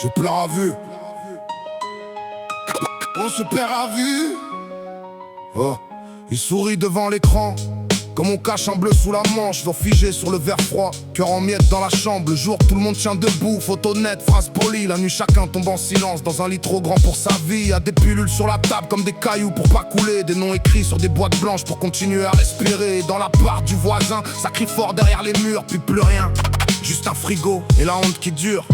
Je pleure à vue. On se perd à vue. Oh, il sourit devant l'écran, comme on cache un bleu sous la manche. Doigt figé sur le verre froid, cœur en miettes dans la chambre. Le jour tout le monde tient debout, photo nette, phrase polie. La nuit chacun tombe en silence dans un lit trop grand pour sa vie. Y'a des pilules sur la table comme des cailloux pour pas couler. Des noms écrits sur des boîtes blanches pour continuer à respirer. Dans l'appart du voisin, ça crie fort derrière les murs. Puis plus rien, juste un frigo et la honte qui dure.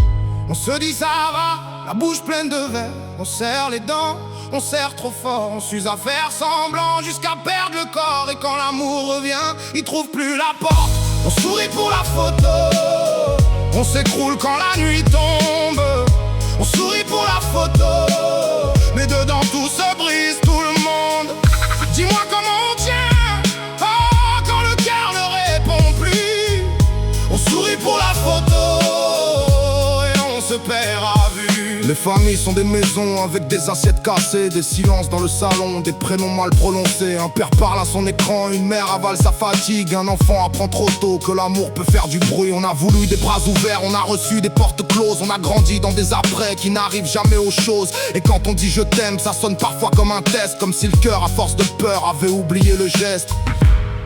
On se dit ça va, la bouche pleine de verre. On serre les dents, on serre trop fort. On s'use à faire semblant jusqu'à perdre le corps. Et quand l'amour revient, il trouve plus la porte. On sourit pour la photo, on s'écroule quand la nuit tombe. On sourit pour la photo, mais dedans tout se brise, tout le monde. Dis-moi comment on tient, oh, quand le cœur ne répond plus. On sourit pour la photo et on se perd à vue. Les familles sont des maisons avec des assiettes cassées, des silences dans le salon, des prénoms mal prononcés. Un père parle à son écran, une mère avale sa fatigue. Un enfant apprend trop tôt que l'amour peut faire du bruit. On a voulu des bras ouverts, on a reçu des portes closes. On a grandi dans des après qui n'arrivent jamais aux choses. Et quand on dit je t'aime, ça sonne parfois comme un test, comme si le cœur à force de peur avait oublié le geste.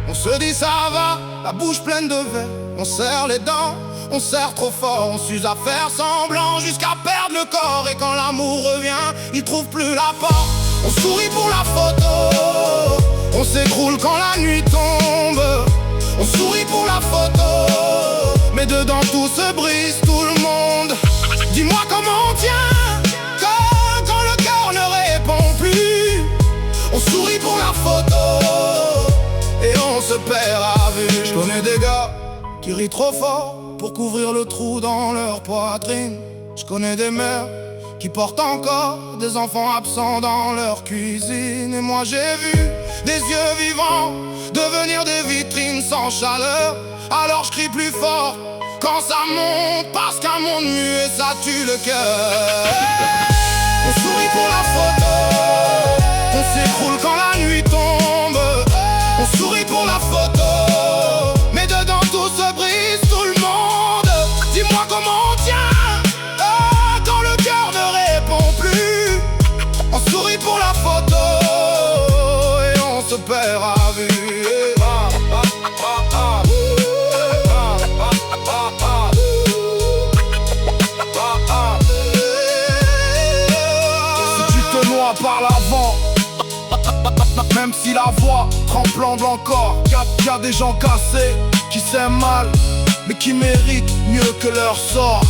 On se dit ça va, la bouche pleine de verre. On serre les dents, on serre trop fort. On s'use à faire semblant jusqu'à perdre le corps. Et quand l'amour revient, il trouve plus la porte. On sourit pour la photo, on s'écroule quand la nuit tombe. On sourit pour la photo, mais dedans tout se brise, tout le monde. Dis-moi comment on tient, quand le cœur ne répond plus. On sourit pour la photo et on se perd à vue. Je connais des gars qui rient trop fort pour couvrir le trou dans leur poitrine. Je connais des mères qui portent encore des enfants absents dans leur cuisine. Et moi j'ai vu des yeux vivants devenir des vitrines sans chaleur. Alors je crie plus fort quand ça monte, parce qu'un monde muet ça tue le cœur. On sourit pour la photo, on s'écroule quand la nuit tombe. On sourit pour la photo, mais dedans tout se brise, tout le monde. Dis-moi comment on tient, quand le cœur ne répond plus. On sourit pour la photo et on se perd à vue. Si tu te noies par l'avant, même si la voix tremblante encore, y a des gens cassés qui s'aiment mal, mais qui méritent mieux que leur sort.